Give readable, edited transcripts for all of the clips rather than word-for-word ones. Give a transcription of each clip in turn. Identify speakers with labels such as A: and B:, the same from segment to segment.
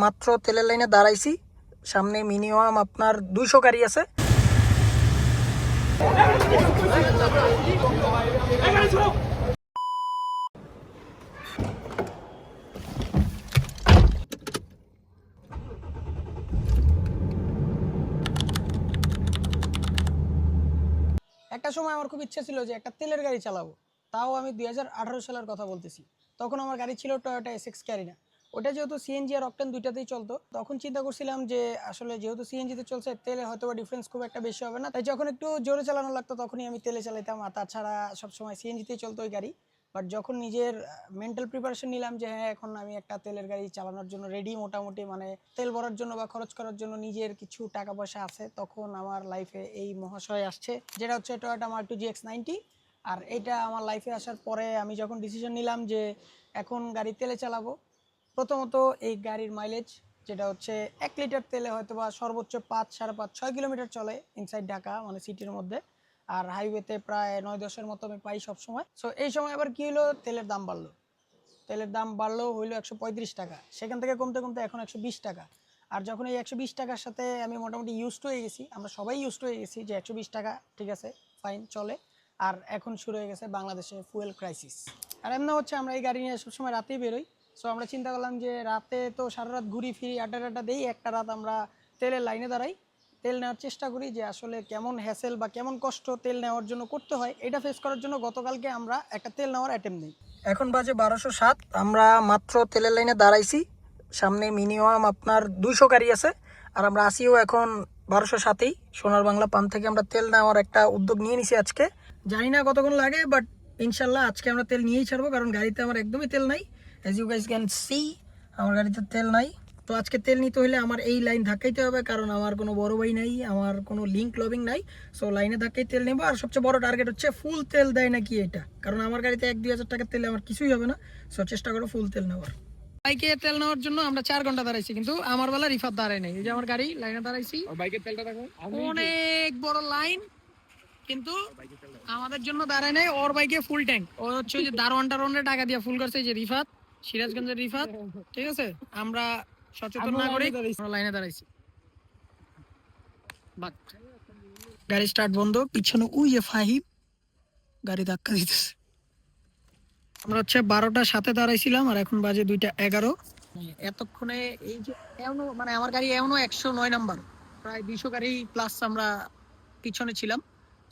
A: মাত্র তেলের লাইনে দাঁড়াইছি। সামনে মিনিমাম আপনার 200 গাড়ি আছে। একটা সময় আমার খুব ইচ্ছা ছিল যে একটা তেলের গাড়ি চালাবো, তাও আমি 2018 সালের কথা বলতেছি। তখন আমার গাড়ি ছিল টয়োটা এসএক্স ক্যারিনা। ওটা যেহেতু সিএনজি আর অকটেন দুইটাতেই চলতো, তখন চিন্তা করছিলাম যে আসলে যেহেতু সিএনজিতে চলছে তেলে হয়তো বা ডিফারেন্স খুব একটা বেশি হবে না, তাই যখন একটু জোরে চালানো লাগতো তখনই আমি তেলে চালাইতাম, আর তাছাড়া সবসময় সিএনজিতেই চলতো ওই গাড়ি। বাট যখন নিজের মেন্টাল প্রিপারেশন নিলাম যে হ্যাঁ এখন আমি একটা তেলের গাড়ি চালানোর জন্য রেডি, মোটামুটি মানে তেল ভরার জন্য বা খরচ করার জন্য নিজের কিছু টাকা পয়সা আছে, তখন আমার লাইফে এই মহাশয় আসছে, যেটা হচ্ছে টয়োটা মার্ক2 GX90। আর এটা আমার লাইফে আসার পরে আমি যখন ডিসিশন নিলাম যে এখন গাড়ি তেলে চালাবো, প্রথমত এই গাড়ির মাইলেজ যেটা হচ্ছে 1 লিটার তেলে হয়তো বা সর্বোচ্চ 5, 5.5, 6 কিলোমিটার চলে ইনসাইড ঢাকা, মানে সিটির মধ্যে। আর হাইওয়েতে প্রায় 9-10-এর মতো আমি পাই সবসময়। সো এই সময় আবার কী হলো, তেলের দাম বাড়লো। তেলের দাম বাড়লো হইলো 135 টাকা, সেখান থেকে কমতে কমতে এখন 120 টাকা। আর যখন এই 120 টাকার সাথে আমি মোটামুটি ইউজড হয়ে গেছি, আমরা সবাই ইউজড হয়ে গেছি যে 120 টাকা ঠিক আছে, ফাইন, চলে। আর এখন শুরু হয়ে গেছে বাংলাদেশে ফুয়েল ক্রাইসিস। আর এমন হচ্ছে আমরা এই গাড়ি নিয়ে সবসময় রাতেই বেরোই। সো আমরা চিন্তা করলাম যে রাতে তো সারা রাত ঘুরি ফিরি, আড্ডা দিই, একটা রাত আমরা তেলের লাইনে দাঁড়াই, তেল নেওয়ার চেষ্টা করি যে আসলে কেমন হ্যাসেল বা কেমন কষ্ট তেল নেওয়ার জন্য করতে হয়। এটা ফেস করার জন্য গতকালকে আমরা একটা তেল নেওয়ার অ্যাটেম্প নিই। এখন বাজে 1207, আমরা মাত্র তেলের লাইনে দাঁড়াইছি। সামনে মিনিমাম আপনার 200 গাড়ি আছে, আর আমরা আসিও এখন 1207-এই। সোনার বাংলা পাম্প থেকে আমরা তেল নেওয়ার একটা উদ্যোগ নিয়ে নিছি আজকে। জানি না কতক্ষণ লাগে, বাট ইনশাল্লাহ আজকে আমরা তেল নিয়েই ছাড়বো, কারণ গাড়িতে আমার একদমই তেল নাই। As you guys can see, আমার গাড়িতে তেল নাই। তো আজকে তেল নিতে হলে আমার এই লাইন ধাক্কাইতে হবে, কারণ আমার কোনো বড় ভাই নাই, আমার কোনো লিঙ্ক লবিং নাই। সো লাইনে ধাক্কাই তেল নেবো। আর সবচেয়ে বড় টার্গেট হচ্ছে ফুল তেল দেয় নাকি এটা, কারণ আমার গাড়িতে 1-2 হাজার টাকার তেলে আমার কিছুই হবে না। সো চেষ্টা করো ফুল তেল নেওয়ার। বাইকে তেল নেওয়ার জন্য আমরা 4 ঘন্টা দাঁড়াইছি, কিন্তু আমার বেলা রিফাত দাঁড়ায় নাই। এই যে আমার গাড়ি লাইনে দাঁড়াইছি, বাইকের তেলটা দেখো অনেক বড় লাইন, কিন্তু আমাদের জন্য দাঁড়ায় নাই। ওর বাইকে ফুল ট্যাঙ্ক, ও হচ্ছে যে দারোয়ানটার টাকা দিয়ে ফুল করছে, যে রিফাত, সিরাজগঞ্জের রিফাত, ঠিক আছে। আমরা সচেতন নাগরিক, আমরা লাইনে দাঁড়াইছি। গাড়ি স্টার্ট বন্ধ, পিছনে ওই যে ফাহিম গাড়ি ধাক্কা দিতেছে। আমরা হচ্ছে 12টার সাথে দাঁড়াইছিলাম, আর এখন বাজে 2:11। এতক্ষণে এই যে এমনও মানে আমার গাড়ি এমনও 109 নাম্বার, প্রায় 200 গাড়ি প্লাস আমরা পিছনে ছিলাম।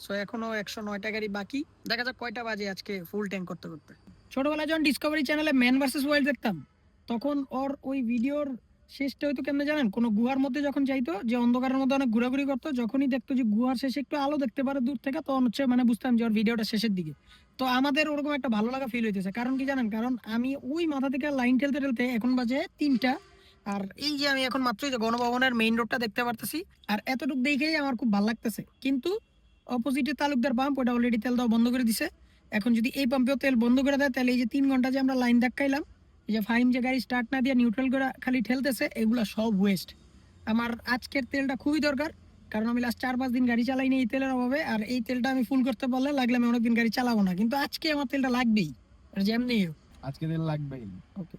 A: সো এখনো 109টা গাড়ি বাকি, দেখা যাক কয়টা বাজে আজকে ফুল ট্যাঙ্ক করতে করতে। ছোটবেলায় যখন ডিসকভারি চ্যানেলে ম্যান ভার্সেস ওয়াইল্ড দেখতাম, তখন ওর ওই ভিডিওর শেষটা হয়তো কেমনে জানেন, কোনো গুহার মধ্যে যখন যাইতো, যে অন্ধকারের মধ্যে অনেক ঘোরাঘুরি করতো, যখনই দেখতো যে গুহার শেষে একটু আলো দেখতে পারে দূর থেকে, তখন হচ্ছে মানে বুঝতাম যে ওর ভিডিওটা শেষের দিকে। তো আমাদের ওরকম একটা ভালো লাগা ফিল হইতেছে, কারণ কি জানেন, কারণ আমি ওই মাথা থেকে লাইন ঠেলতে ঠেলতে এখন বাজে 3টা। আর এই যে আমি এখন মাত্রই যে গণভবনের মেইন রোডটা দেখতে পারতেছি, আর এতটুকু দেখেই আমার খুব ভালো লাগতেছে। কিন্তু অপোজিটে তালুকদার পাম্প, ওটা অলরেডি তেল দেওয়া বন্ধ করে দিছে। এখন যদি এই পাম্পেও তেল বন্ধ করে দেয়, তাহলে এই যে 3 ঘন্টা যে আমরা লাইন ধাক্কাইলাম, এই যে ফাহিম যে গাড়ি স্টার্ট না দিয়ে নিউট্রাল করে খালি ঠেলতেছে, এগুলো সব ওয়েস্ট। আমার আজকের তেলটা খুবই দরকার, কারণ আমি লাস্ট 4-5 দিন গাড়ি চালাইনি এই তেলের অভাবে। আর এই তেলটা আমি ফুল করতে পারলে লাগলে আমি অনেকদিন গাড়ি চালাবো না, কিন্তু আজকে আমার তেলটা লাগবেই, যেমনি
B: আজকে তেল লাগবেই।
A: ওকে,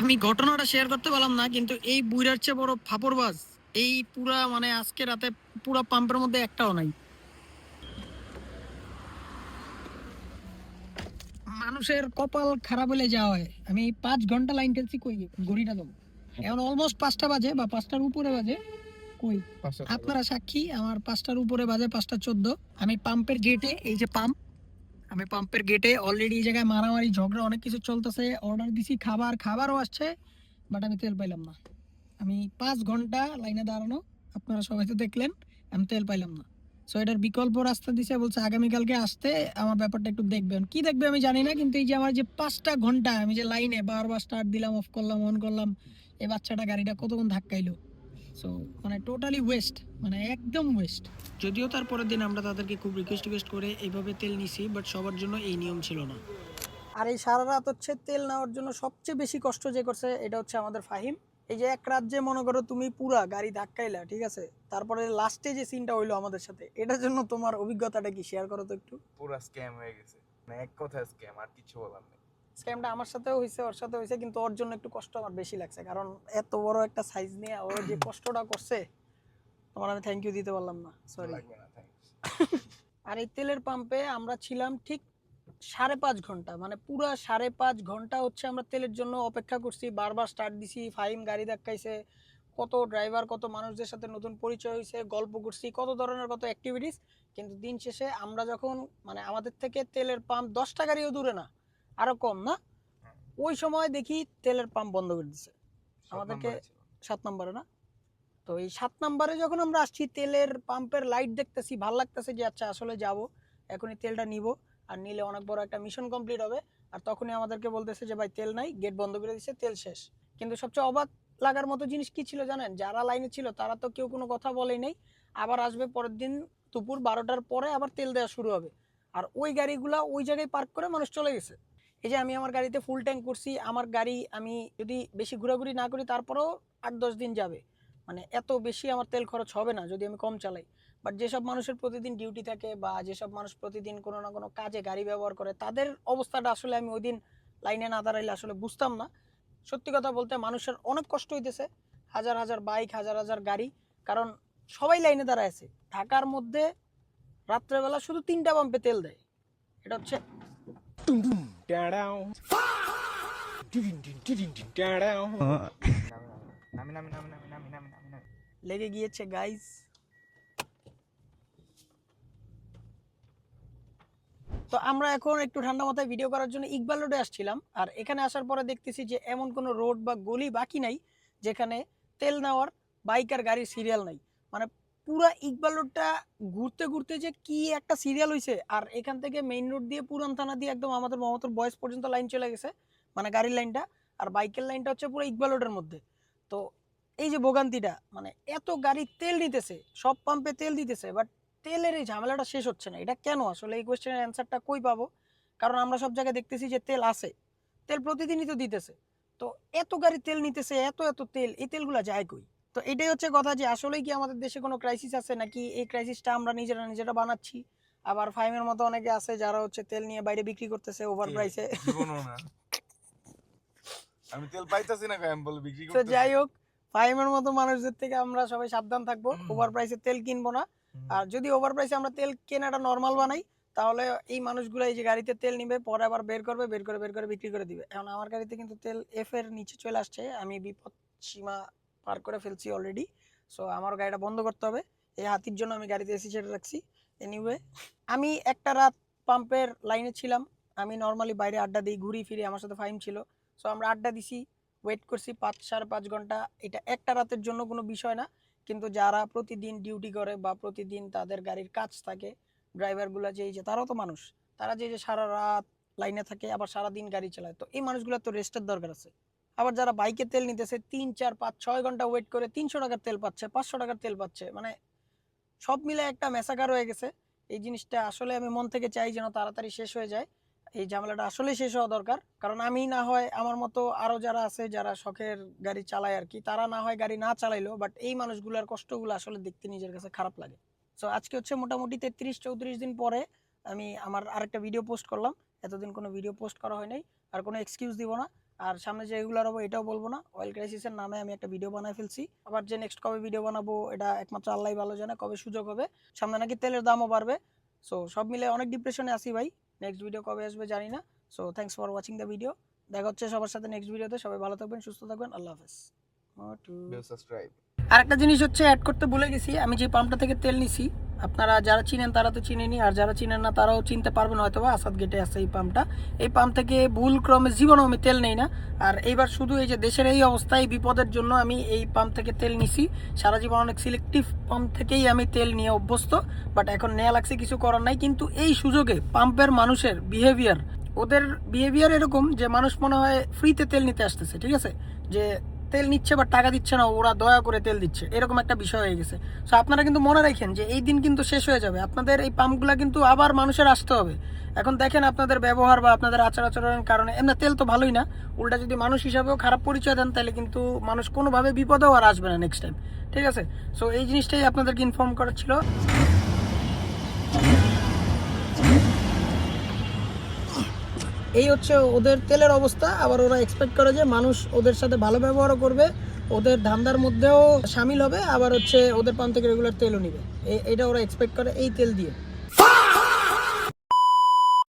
A: আমি ঘটনাটা শেয়ার করতে পারলাম না, কিন্তু এই বুইরার চেয়ে বড় ফাপড়বাজ এই পুরা মানে আজকে রাতে পুরা পাম্পের মধ্যে একটাও নাই। মানুষের কপাল খারাপ হলে যাওয়া হয়। আমি 5 ঘন্টা লাইন ঠেলছি, কই ঘড়িটা দেবো, এখন অলমোস্ট 5টা বাজে বা 5টার উপরে বাজে। কই আপনারা সাক্ষী, আমার 5টার উপরে বাজে, 5টা 14। আমি পাম্পের গেটে, এই যে পাম্প, আমি পাম্পের গেটে অলরেডি এই জায়গায় মারামারি ঝগড়া অনেক কিছু চলতেছে। অর্ডার দিছি খাবারও আসছে, বাট আমি তেল পাইলাম না। আমি 5 ঘন্টা লাইনে দাঁড়ানো, আপনারা সবাই তো দেখলেন, আমি তেল পাইলাম না। সো এটার বিকল্প রাস্তা দিছে, বলছে আগামীকালকে আসতে। আমার ব্যাপারটা একটু দেখবেন, কি দেখবে আমি জানি না, কিন্তু এই যে আমার যে 5টা ঘন্টা আমি যে লাইনে বারবার স্টার্ট দিলাম, অফ করলাম, অন করলাম, এই বাচ্চাটা গাড়িটা কতক্ষণ ধাক্কাইলো। সো মানে টোটালি ওয়েস্ট, মানে একদম ওয়েস্ট। যদিও তারপরের দিন আমরা তাদেরকে খুব রিকোয়েস্ট করে এইভাবে তেল নিছি, বাট সবার জন্য এই নিয়ম ছিল না। আর এই সারা রাত হচ্ছে তেল নেওয়ার জন্য সবচেয়ে বেশি কষ্ট যে করছে, এটা হচ্ছে আমাদের ফাহিম। এই যে এক রাত যে মনে করো তুমি পুরা গাড়ি ধাক্কাইলা, ঠিক আছে, তারপরে লাস্টে যে সিনটা হইলো আমাদের সাথে, এটার জন্য তোমার অভিজ্ঞতাটা কি শেয়ার করো তো একটু।
B: পুরো স্ক্যাম হয়ে গেছে, মানে এক কথা স্ক্যাম, আর কিছু বলার নেই।
A: স্ক্যামটা আমার সাথেও হয়েছে, ওর সাথে হয়েছে, কিন্তু ওর জন্য একটু কষ্ট আমার বেশি লাগছে, কারণ এত বড় একটা সাইজ নিয়ে ও যে কষ্টটা করছে তোমার আমি থ্যাংক ইউ দিতে পারলাম না, সরি। আর এই তেলের পাম্পে আমরা ছিলাম ঠিক 5.5 ঘন্টা, মানে পুরো 5.5 ঘন্টা হচ্ছে আমরা তেলের জন্য অপেক্ষা করছি, বারবার স্টার্ট দিছি, ফাহিম গাড়ি ধাক্কাইছে, কত ড্রাইভার কত মানুষদের সাথে নতুন পরিচয় হয়েছে, গল্প করছি, কত ধরনের কত অ্যাক্টিভিটিস। কিন্তু দিন শেষে আমরা যখন মানে আমাদের থেকে তেলের পাম্প 10 টাকারও দূরে না, আরো কম না, ওই সময় দেখি তেলের পাম্প বন্ধ করে দিচ্ছে আমাদেরকে। 7 নম্বরে না, তো এই 7 নম্বরে যখন আমরা আসছি, তেলের পাম্পের লাইট দেখতেছি, ভালো লাগতেছে যে আচ্ছা আসলে যাব, এখনই তেলটা নিব, আর নিলে অনেক বড় একটা মিশন কমপ্লিট হবে। আর তখনই আমাদেরকে বলতেছে যে ভাই তেল নাই, গেট বন্ধ করে দিচ্ছে, তেল শেষ। কিন্তু সবচেয়ে অবাক লাগার মতো জিনিস কি ছিল জানেন? যারা লাইনে ছিল তারা তো কেউ কোনো কথা বলেই নাই, আবার আসবে পরের দিন দুপুর 12টার পরে আবার তেল দেওয়া শুরু হবে, আর ওই গাড়িগুলা ওই জায়গায় পার্ক করে মানুষ চলে গেছে। এই যে আমি আমার গাড়িতে ফুল ট্যাঙ্ক করছি, আমার গাড়ি আমি যদি বেশি ঘোরাঘুরি না করি তারপরেও 8-10 দিন যাবে, মানে এত বেশি আমার তেল খরচ হবে না যদি আমি কম চালাই। বাট যেসব মানুষের প্রতিদিন ডিউটি থাকে বা যেসব মানুষ প্রতিদিন কোনো না কোনো কাজে গাড়ি ব্যবহার করে, তাদের অবস্থাটা আসলে আমি ওই দিন লাইনে না দাঁড়াইলে আসলে বুঝতাম না। সত্যি কথা বলতে মানুষের অনেক কষ্ট হইতেছে, হাজার হাজার বাইক, হাজার হাজার গাড়ি, কারণ সবাই লাইনে দাঁড়ায় আছে। ঢাকার মধ্যে রাত্রেবেলা শুধু 3টা পাম্পে তেল দেয়, এটা হচ্ছে লেগে গিয়েছে গাইস। তো আমরা এখন একটু ঠান্ডা মাথায় ভিডিও করার জন্য ইকবাল রোডে আসছিলাম, আর এখানে আসার পরে দেখতেছি যে এমন কোনো রোড বা গলি বাকি নাই যেখানে তেল নেওয়ার বাইক আর গাড়ির সিরিয়াল নাই। মানে পুরা ইকবাল রোডটা ঘুরতে ঘুরতে যে কি একটা সিরিয়াল হয়েছে, আর এখান থেকে মেইন রোড দিয়ে পুরান থানা দিয়ে একদম আমাদের মোহাম্মদপুর বয়েস পর্যন্ত লাইন চলে গেছে, মানে গাড়ির লাইনটা, আর বাইকের লাইনটা হচ্ছে পুরো ইকবাল রোডের মধ্যে। তো এই যে ভোগান্তিটা, মানে এত গাড়ি তেল নিতেছে, সব পাম্পে তেল দিতেছে, বাট তেলের এই ঝামেলাটা শেষ হচ্ছে না, এটা কেন? আসলে এই কোয়েশ্চেনের অ্যান্সারটা কই পাবো? কারণ আমরা সব জায়গায় দেখতেছি যে তেল আছে, তেল প্রতিদিনই তো দিতেছে, তো এত গাড়ি তেল নিতেছে, এত এত তেল, এই তেলগুলো যায় কই? তো এটাই হচ্ছে কথা, যে আসলেই কি আমাদের দেশে কোনো ক্রাইসিস আছে, নাকি এই ক্রাইসিসটা আমরা নিজেরা বানাচ্ছি? আবার ফাইমের মতো অনেকে আছে যারা হচ্ছে তেল নিয়ে বাইরে বিক্রি করতেছে ওভার প্রাইসে।
B: আমি তেল পাইতাছি না, আমি বলে বিক্রি
A: তো
B: করতেছি।
A: যাই হোক, ফাইমের মতো মানুষদের থেকে আমরা সবাই সাবধান থাকবো, ওভার প্রাইসে তেল কিনবো না। আর যদি ওভার প্রাইসে আমরা তেল কেনাটা নর্মাল বানাই, তাহলে এই মানুষগুলো এই যে গাড়িতে তেল নিবে, পরে আবার বের করে বিক্রি করে দিবে। এখন আমার গাড়িতে কিন্তু তেল এফ এর নিচে চলে আসছে, আমি বিপদ সীমা পার করে ফেলছি অলরেডি। সো আমার গাড়িটা বন্ধ করতে হবে, এই হাতির জন্য আমি গাড়িতে এসি ছেড়ে রাখছি। এনিওয়ে, আমি একটা রাত পাম্পের লাইনে ছিলাম, আমি নর্মালি বাইরে আড্ডা দিই, ঘুরি ফিরি, আমার সাথে ফাইম ছিল। সো আমরা আড্ডা দিছি, ওয়েট করছি 5-5.5 ঘন্টা, এটা একটা রাতের জন্য কোনো বিষয় না। কিন্তু যারা প্রতিদিন ডিউটি করে বা প্রতিদিন তাদের গাড়ির কাজ থাকে, ড্রাইভারগুলো যে তারাও তো মানুষ, তারা যে সারা রাত লাইনে থাকে, আবার সারাদিন গাড়ি চালায়, তো এই মানুষগুলোর তো রেস্টের দরকার আছে। আবার যারা বাইকে তেল নিতেছে 3-4-5-6 ঘন্টা ওয়েট করে 300 টাকার তেল পাচ্ছে, 500 টাকার তেল পাচ্ছে, মানে সব মিলে একটা মেসাকার হয়ে গেছে। এই জিনিসটা আসলে আমি মন থেকে চাই যেন তাড়াতাড়ি শেষ হয়ে যায়, এই ঝামেলাটা আসলে শেষ হওয়া দরকার। কারণ আমি না হয়, আমার মতো আরো যারা আছে যারা শখের গাড়ি চালায় আর কি, তারা না হয় গাড়ি না চালাইলো, বাট এই মানুষগুলোর কষ্টগুলো আসলে দেখতে নিজের কাছে খারাপ লাগে। সো আজকে হচ্ছে মোটামুটি 33-34 দিন পরে আমি আমার আরেকটা ভিডিও পোস্ট করলাম, এতদিন কোনো ভিডিও পোস্ট করা হয় নাই, আর কোনো এক্সকিউজ দিব না। আর সামনে যে রেগুলার হবো এটাও বলবো না, অয়েল ক্রাইসিসের নামে আমি একটা ভিডিও বানায় ফেলছি, আবার যে নেক্সট কবে ভিডিও বানাবো এটা একমাত্র আল্লাহই ভালো জানে, কবে সুযোগ হবে। সামনে নাকি তেলের দামও বাড়বে, সো সব মিলে অনেক ডিপ্রেশনে আছি ভাই। নেক্সট ভিডিও কবে আসবে জানি না। So thanks for watching the video, দেখা হচ্ছে সবার সাথে নেক্সট ভিডিওতে। সবাই ভালো থাকবেন, সুস্থ থাকবেন, আল্লাহ হাফেজ।
B: সাবস্ক্রাইব।
A: আরেকটা জিনিস হচ্ছে অ্যাড করতে ভুলে গেছি, আমি যে পাম্পটা থেকে তেল নিছি, আপনারা যারা চিনেন তারা তো চিনেনি, আর যারা চিনেন না তারাও চিনতে পারবেন হয়তো বা, আসাদ গেটে আছে এই পাম্পটা। এই পাম্প থেকে ভুল ক্রমে জীবনেও আমি তেল নেই না, আর এইবার শুধু এই যে দেশের এই অবস্থায় বিপদের জন্য আমি এই পাম্প থেকে তেল নিছি। সারা জীবন অনেক সিলেক্টিভ পাম্প থেকেই আমি তেল নিয়ে অভ্যস্ত, বাট এখন নেওয়া লাগছে, কিছু করার নাই। কিন্তু এই সুযোগে পাম্পের মানুষের বিহেভিয়ার, ওদের বিহেভিয়ার এরকম যে মানুষ মনে হয় ফ্রিতে তেল নিতে আসতেছে, ঠিক আছে, যে তেল নিচ্ছে বা টাকা দিচ্ছে না, ওরা দয়া করে তেল দিচ্ছে, এরকম একটা বিষয় হয়ে গেছে। সো আপনারা কিন্তু মনে রাখেন যে এই দিন কিন্তু শেষ হয়ে যাবে, আপনাদের এই পাম্পগুলা কিন্তু আবার মানুষের আসতে হবে। এখন দেখেন আপনাদের ব্যবহার বা আপনাদের আচার-আচরণের কারণে এমনি তেল তো ভালোই না, উল্টা যদি মানুষ হিসাবেও খারাপ পরিচয় দেন, তাহলে কিন্তু মানুষ কোনোভাবে বিপদেও আর আসবে না নেক্সট টাইম, ঠিক আছে। সো এই জিনিসটাই আপনাদেরকে ইনফর্ম করার ছিল। এই হচ্ছে ওদের তেলের অবস্থা। আবার ওরা এক্সপেক্ট করে যে মানুষ ওদের সাথে ভালো ব্যবহারও করবে, ওদের ধান্দার মধ্যেও সামিল হবে, আবার হচ্ছে ওদের পাম্প থেকে রেগুলার তেলও নিবে। এটা ওরা এক্সপেক্ট করে এই তেল দিয়ে।